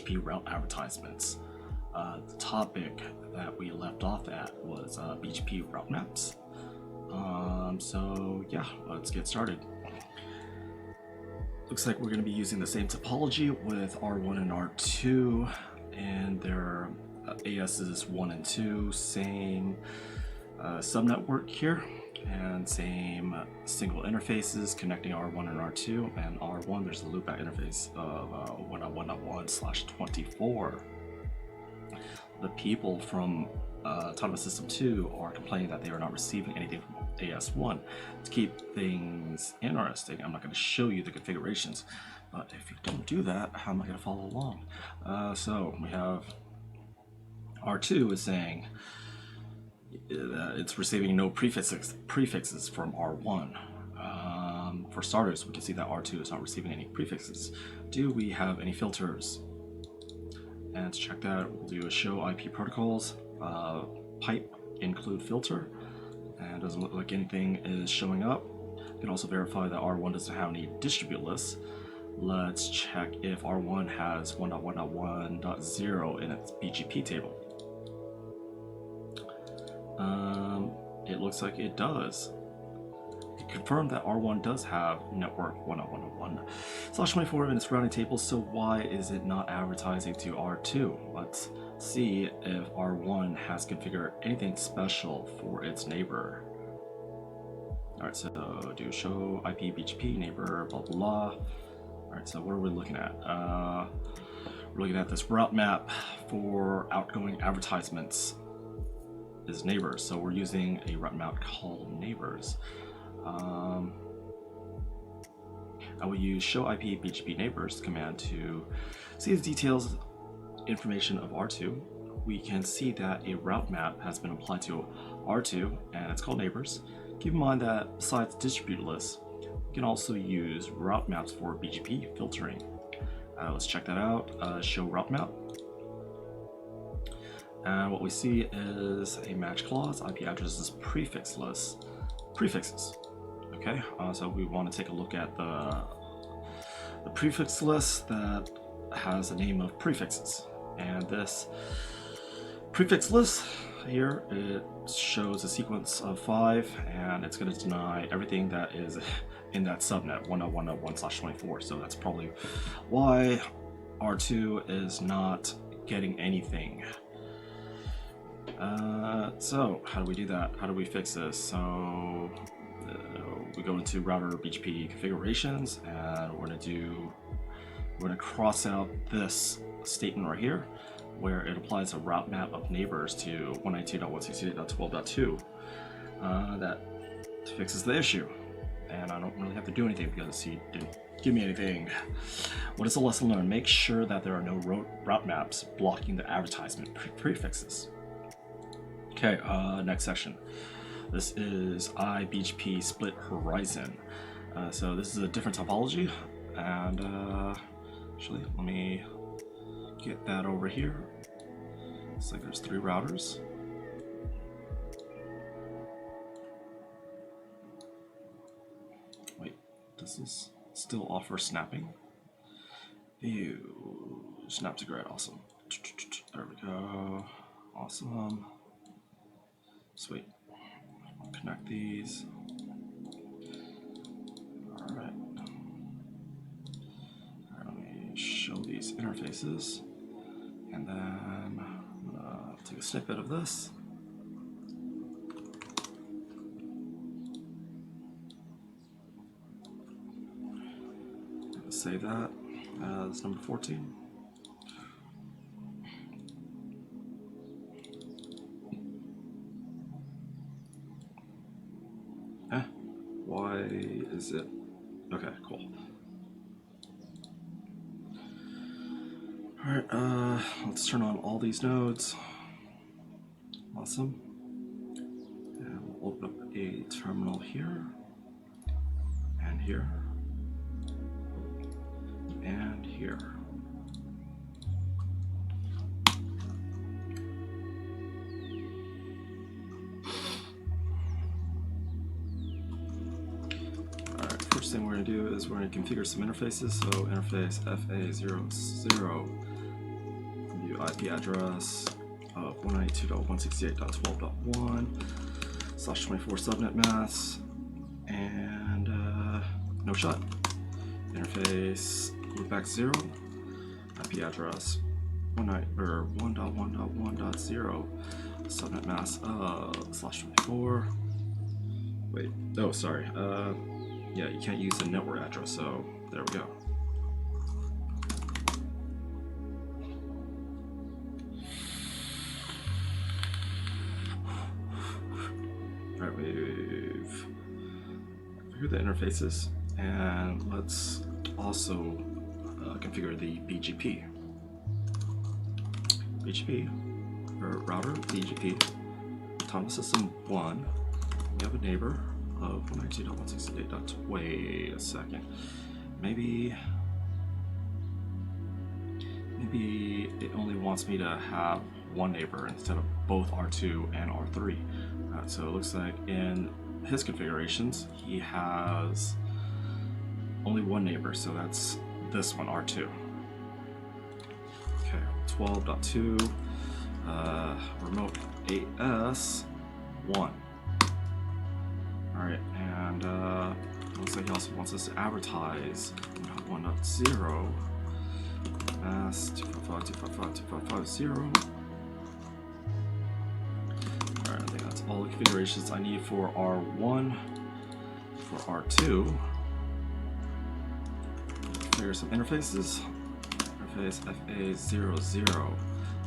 BGP route advertisements. The topic that we left off at was BGP route maps. So yeah, let's get started. Looks like we're going to be using the same topology with R1 and R2 and their ASs 1 and 2, same subnetwork here, and same single interfaces connecting R1 and R2. And R1, there's a loopback interface of 1.1.1/24. The people from Autonomous System 2 are complaining that they are not receiving anything from AS1. To keep things interesting, I'm not going to show you the configurations, but if you don't do that, how am I going to follow along? So we have R2 is saying it's receiving no prefixes from R1. For starters, we can see that R2 is not receiving any prefixes. Do we have any filters? And to check that, we'll do a show IP protocols, pipe include filter, and doesn't look like anything is showing up. You can also verify that R1 doesn't have any distribute lists. Let's check if R1 has 1.1.1.0 in its BGP table. It looks like it does. It confirmed that R1 does have network 1.1.1/24 in its routing table, so why is it not advertising to R2? Let's see if R1 has configured anything special for its neighbor. Alright, so do show IP BGP neighbor blah blah blah. Alright, so what are we looking at? We're looking at this route map for outgoing advertisements is neighbors, so we're using a route map called neighbors. I will use show IP BGP neighbors command to see the details information of R2. We can see that a route map has been applied to R2 and it's called neighbors. Keep in mind that besides distribute lists, we can also use route maps for BGP filtering. Let's check that out. Show route map. And what we see is a match clause, IP addresses prefixes. Okay, so we want to take a look at the prefix list that has a name of prefixes. And this prefix list here, it shows a sequence of 5, and it's going to deny everything that is in that subnet 1.1.1/24. So that's probably why R2 is not getting anything. So how do we do that? How do we fix this? So we go into router BGP configurations, and we're going to cross out this statement right here where it applies a route map of neighbors to 192.168.12.2. That fixes the issue, and I don't really have to do anything because he didn't give me anything. What is the lesson learned? Make sure that there are no route maps blocking the advertisement prefixes. Okay, next section. This is iBGP split horizon. So this is a different topology, and actually, let me get that over here. Looks like there's 3 routers. Wait, does this still offer snapping? Ew, snaps are great, awesome. There we go, awesome. Sweet. I'll connect these. Alright. Let me show these interfaces. And then I'm gonna take a snippet of this. Save that as number 14. Why is it? Okay, cool. Alright, let's turn on all these nodes. Awesome. And we'll open up a terminal here, and here, and here. First thing we're going to do is we're going to configure some interfaces. So interface FA00 IP address of 192.168.12.1/24 subnet mask, and no shut. Interface loopback 0, IP address 1.1.1.0 subnet mask /24. Wait, oh sorry. Yeah, you can't use the network address, so there we go. Alright, we've configured the interfaces, and let's also configure the BGP. BGP, or router, BGP, autonomous system 1. We have a neighbor of 192.168. Wait a second. Maybe it only wants me to have one neighbor instead of both R2 and R3. So it looks like in his configurations he has only one neighbor, so that's this one, R2. Okay, 12.2 remote AS 1. Alright, and looks like he also wants us to advertise 1.0 mask 255.255.255.0. Alright, I think that's all the configurations I need for R1. For R2, configure some interfaces. Interface FA00,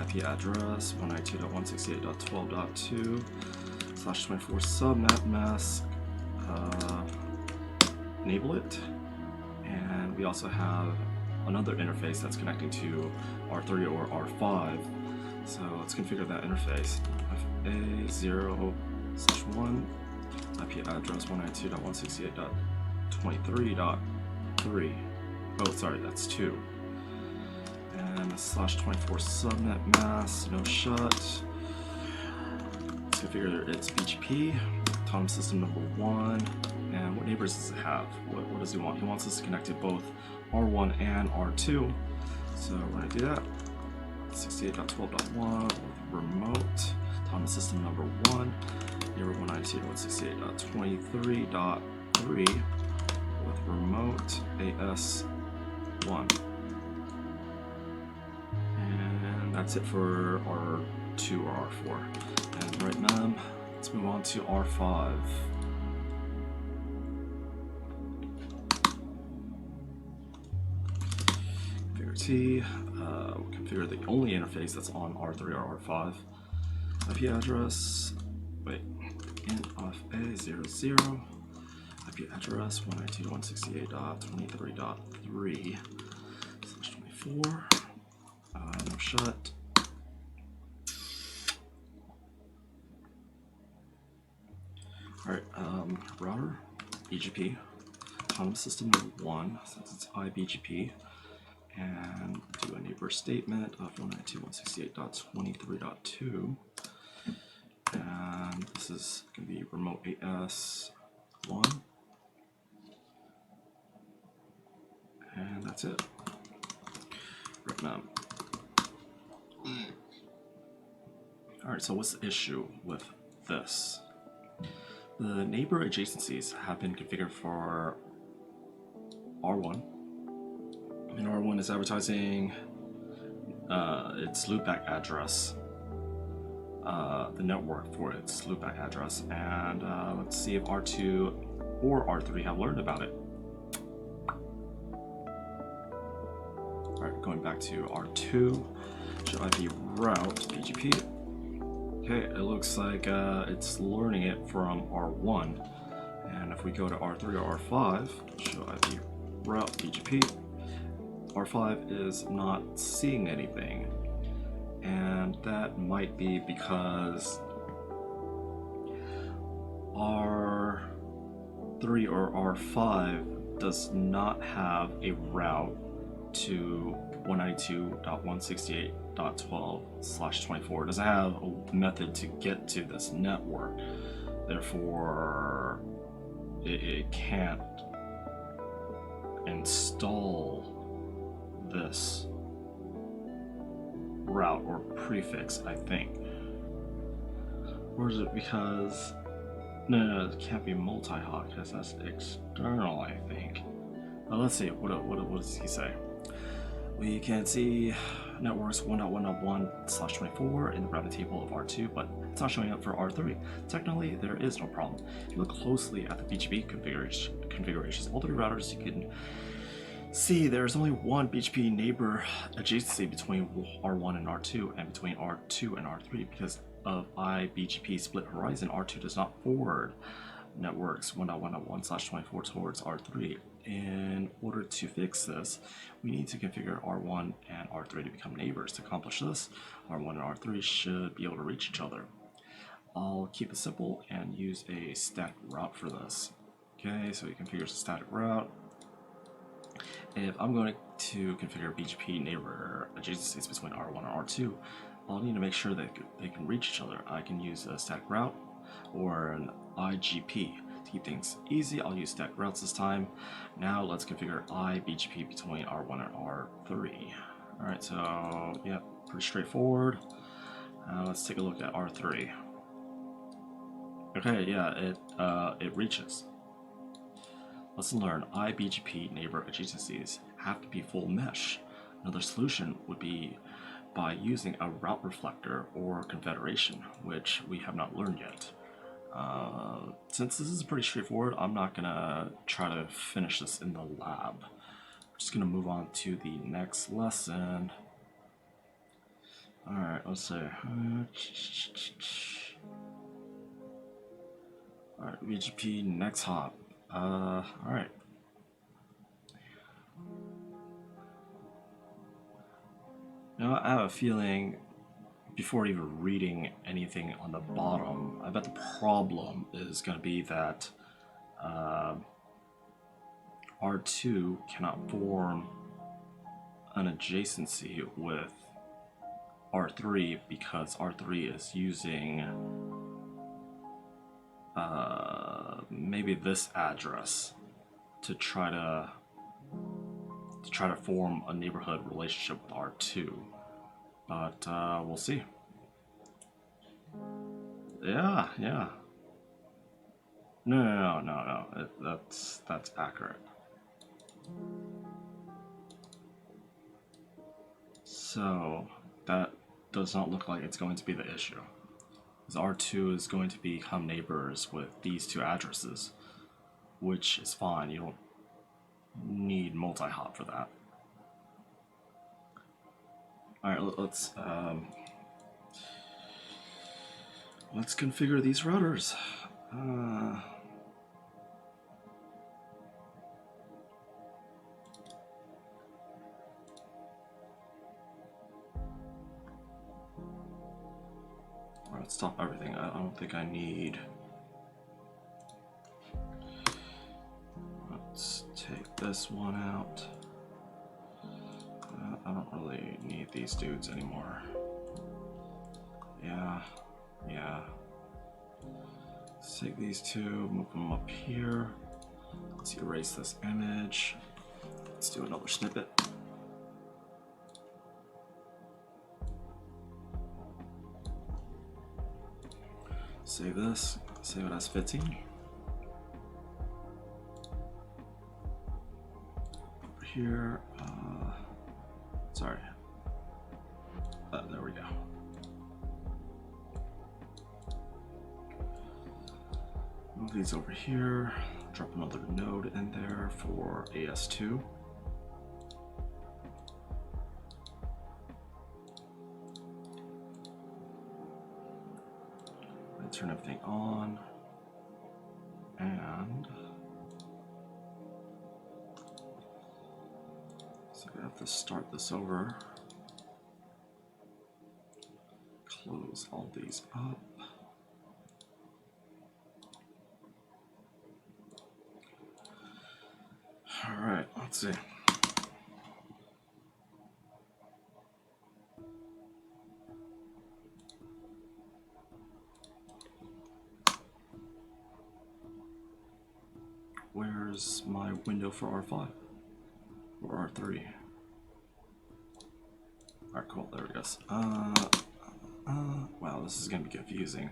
IP address 192.168.12.2/24 subnet mask. Enable it, and we also have another interface that's connecting to R3 or R5. So let's configure that interface. FA0/1, IP address 192.168.23.3. Oh, sorry, that's 2. And /24 subnet mask, no shut. Let's configure its BGP, autonomous system number 1. And what neighbors does it have? What does he want? He wants us to connect to both R1 and R2. So we're going to do that. 68.12.1 with remote, autonomous system number 1, neighbor 192.168.23.3 with remote AS1. And that's it for R2 or R4. And right now, let's move on to R5. We'll configure the only interface that's on R3 or R5. IP address, int of A00, IP address 192.168.23.3/24. No shut. Alright, router, BGP, autonomous system number 1, since it's iBGP. And do a neighbor statement of 192.168.23.2, and this is going to be remote AS1, and that's it. Right now. Alright, so what's the issue with this? The neighbor adjacencies have been configured for R1. And R1 is advertising its loopback address, the network for its loopback address, and let's see if R2 or R3 have learned about it. Alright, going back to R2, should IP route BGP. Okay, it looks like it's learning it from R1, and if we go to R3 or R5, should IP route BGP. R5 is not seeing anything, and that might be because R3 or R5 does not have a route to 192.168.12/24. It doesn't have a method to get to this network, therefore it can't install this route or prefix, I think. Or is it because... No, it can't be multi-hop because that's external, I think. Let's see, what does he say? We can see networks 1.1.1/24 in the routing table of R2, but it's not showing up for R3. Technically, there is no problem. If you look closely at the BGP configurations, all three routers, you can see there's only one BGP neighbor adjacency between R1 and R2 and between R2 and R3 because of IBGP split horizon. R2 does not forward networks 1.1.1/24 towards R3. In order to fix this, we need to configure R1 and R3 to become neighbors. To accomplish this, R1 and R3 should be able to reach each other. I'll keep it simple and use a static route for this. Okay, so he configures a static route. If I'm going to configure BGP neighbor adjacencies between R1 and R2, I'll need to make sure that they can reach each other. I can use a static route or an IGP. To keep things easy, I'll use static routes this time. Now let's configure IBGP between R1 and R3. Alright, so yeah, pretty straightforward. Let's take a look at R3. Okay, yeah, it reaches. Lesson learned, IBGP neighbor adjacencies have to be full mesh. Another solution would be by using a route reflector or confederation, which we have not learned yet. Since this is pretty straightforward, I'm not gonna try to finish this in the lab. I'm just gonna move on to the next lesson. Alright, let's see. Alright, BGP next hop. Alright. Now I have a feeling, before even reading anything on the bottom, I bet the problem is going to be that R2 cannot form an adjacency with R3 because R3 is using maybe this address to try to form a neighborhood relationship with R2. But we'll see. Yeah. No. That's accurate. So that does not look like it's going to be the issue. Because R2 is going to become neighbors with these two addresses, which is fine. You don't need multi-hop for that. Alright, let's configure these routers. Let's stop everything. I don't think I need. Let's take this one out. I don't really need these dudes anymore. Yeah. Let's take these two, move them up here. Let's erase this image. Let's do another snippet. Save this, save it as 15. Over here, sorry. There we go. Move these over here, drop another node in there for AS2. Turn everything on, and so I have to start this over, close all these up. All right, let's see. Where's my window for R5 or R3? Alright, cool, there it goes. Wow, this is gonna be confusing.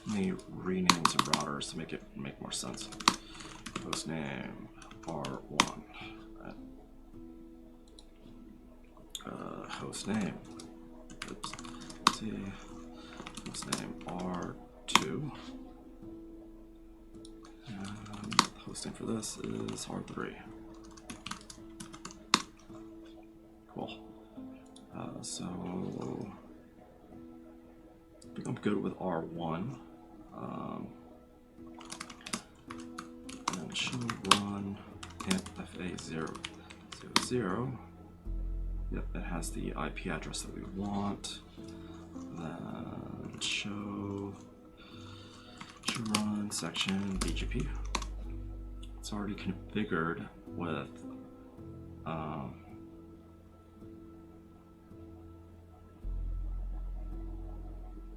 Let me rename some routers to make more sense. Host name R1. Right. Host name. Oops. See. Host name R2. And host name for this is R3. Cool. So I think I'm good with R1. And should run FA000. Yep, it has the IP address that we want. Then should run section BGP. It's already configured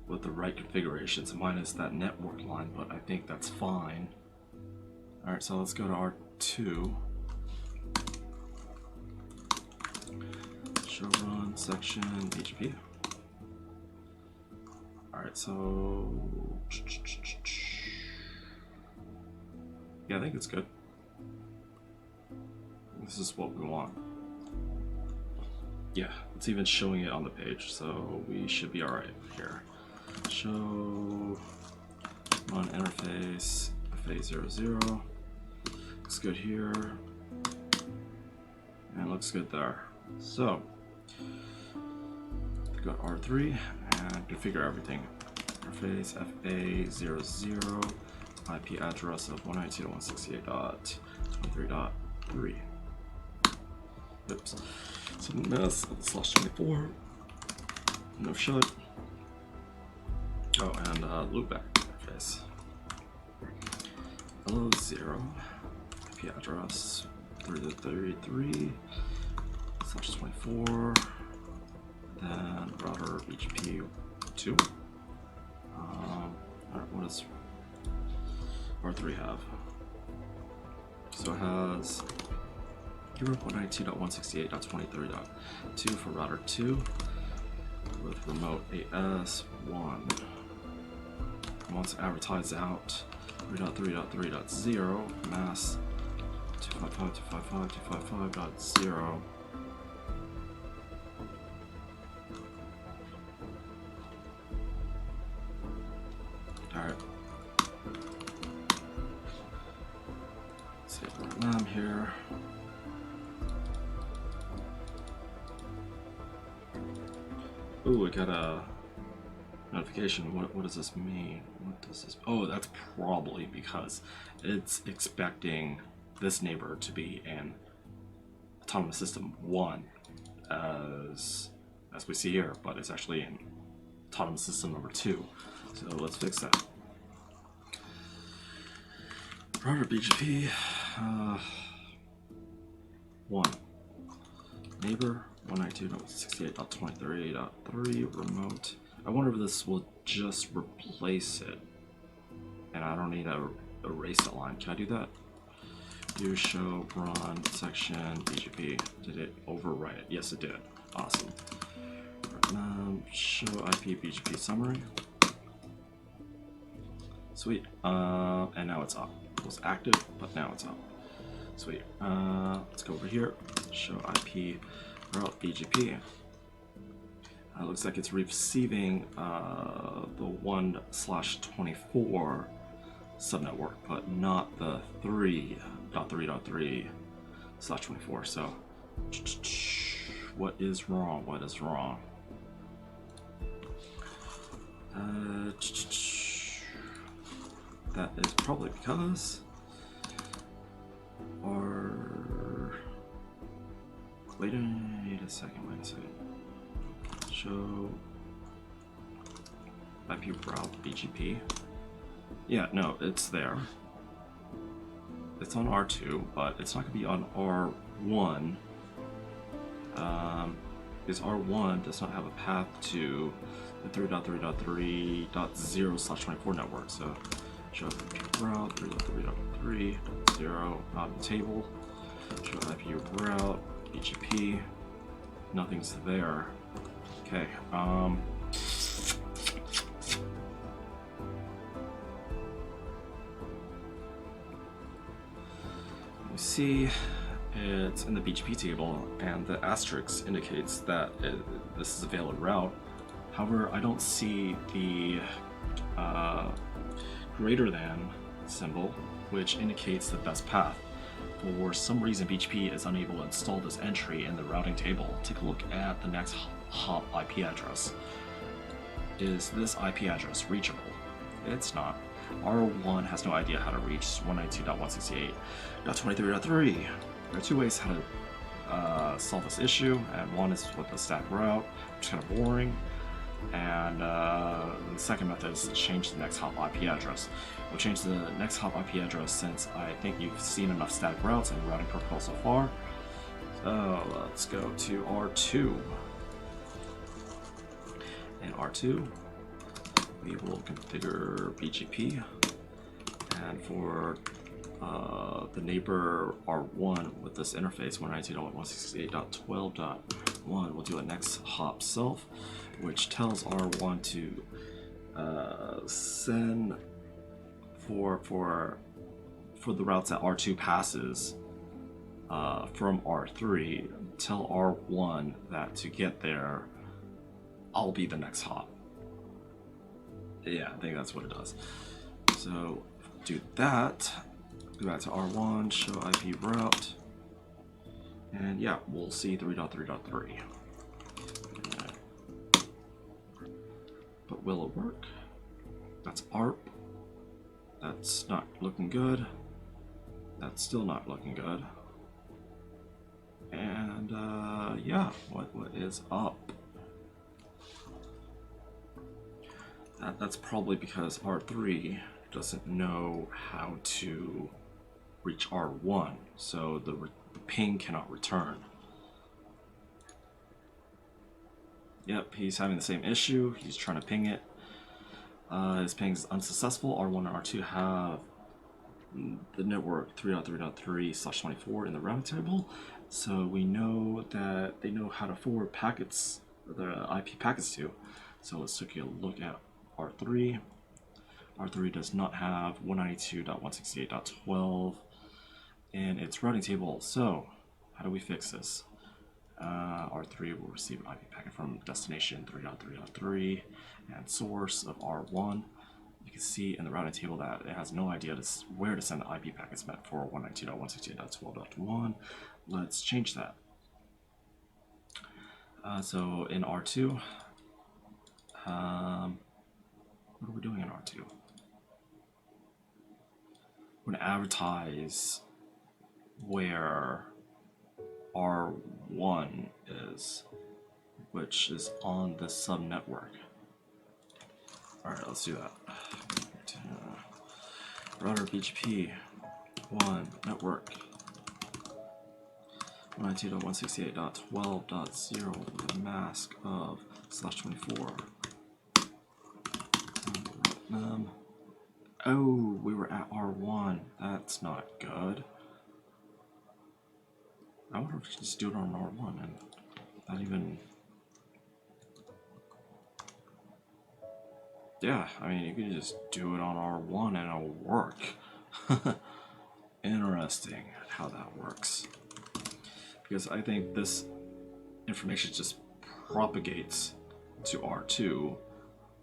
with the right configurations, minus that network line, but I think that's fine. Alright, so let's go to R2. Show run section BGP. Alright, so yeah, I think it's good. This is what we want. Yeah, it's even showing it on the page, so we should be alright here. Show run interface FA00. Looks good here. And looks good there. So go to R3 and configure everything. Interface FA00, IP address of 192.168.23.3. Oops. So that's /24. No shut. Oh, and loopback interface. Hello 0. IP address 3.33/24. Then router BGP 2. Alright, what does R3 have? So it has 192.168.23.2 for router 2 with remote AS1. Once advertised out 3.3.3.0 mass 255.255.255.0. Alright. Save RAM here. Ooh, we got a notification. What does this mean? What does this? Oh, that's probably because it's expecting this neighbor to be an autonomous system 1, as we see here, but it's actually an autonomous system number 2. So let's fix that. Router BGP 1 neighbor 192.168.23.3 remote. I wonder if this will just replace it, and I don't need to erase that line. Can I do that? Do show run section BGP. Did it overwrite it? Yes, it did. Awesome. Show IP BGP summary. Sweet. And now it's up. It was active, but now it's up. Sweet. Let's go over here. Show IP route BGP. Looks like it's receiving the 1/24 subnetwork, but not the 3.3.3/24. So, what is wrong? What is wrong? That is probably because our wait a second. Show IP route BGP. Yeah, no, it's there. It's on R2, but it's not going to be on R1. Because R1 does not have a path to the 3.3.3.0/24 network. So show IP route 3.3.3.0 not in the table. Show IP route BGP. Nothing's there. Okay. You see, it's in the BGP table, and the asterisk indicates that this is a valid route. However, I don't see the greater than symbol, which indicates the best path. For some reason, BGP is unable to install this entry in the routing table. Take a look at the next hop IP address. Is this IP address reachable? It's not. R1 has no idea how to reach 192.168.23.3. There are two ways how to solve this issue, and one is with the stack route, which is kind of boring. And the second method is to change the next hop IP address. We'll change the next hop IP address since I think you've seen enough static routes and routing protocol so far. So let's go to R2. In R2, we will configure BGP, and for the neighbor R1 with this interface 192.168.12.1, we'll do a next hop self, which tells R1 to send for the routes that R2 passes from R3. Tell R1 that to get there, I'll be the next hop. Yeah, I think that's what it does. So do that. Go back to R1, show IP route, and yeah, we'll see 3.3.3. But will it work? That's ARP. That's not looking good. That's still not looking good. And yeah, what is up? That's probably because R3 doesn't know how to reach R1, so the ping cannot return. Yep, he's having the same issue. He's trying to ping it. His ping is unsuccessful. R1 and R2 have the network 3.3.3/24 in the routing table, so we know that they know how to forward packets, the IP packets to. So let's take a look at R3. R3 does not have 192.168.12 in its routing table. So how do we fix this? R3 will receive an IP packet from destination 3.3.3 and source of R1. You can see in the routing table that it has no idea where to send the IP packets meant for 192.168.12.1. Let's change that. So in R2, what are we doing in R2? We're going to advertise where R1 is, which is on the subnetwork. Alright, let's do that. Router BGP 1 network 192.168.12.0 with a mask of /24. Oh, we were at R1. That's not good. I wonder if we should just do it on R1 and not even... Yeah, I mean, you can just do it on R1 and it'll work. Interesting how that works. Because I think this information just propagates to R2,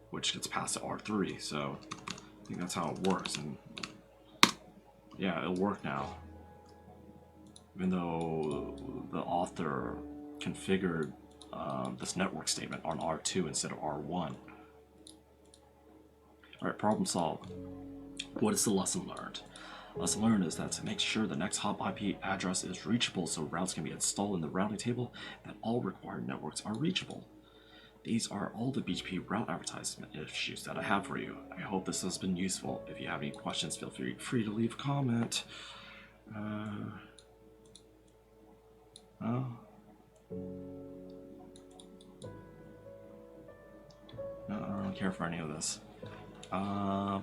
which gets passed to R3, so I think that's how it works. And yeah, it'll work now. Even though the author configured this network statement on R2 instead of R1. Alright, problem solved. What is the lesson learned? Lesson learned is that to make sure the next hop IP address is reachable so routes can be installed in the routing table, that all required networks are reachable. These are all the BGP route advertisement issues that I have for you. I hope this has been useful. If you have any questions, feel free to leave a comment. No, I don't really care for any of this.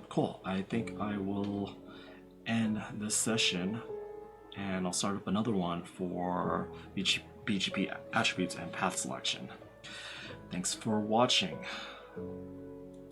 Cool. I think I will end this session and I'll start up another one for BGP attributes and path selection. Thanks for watching.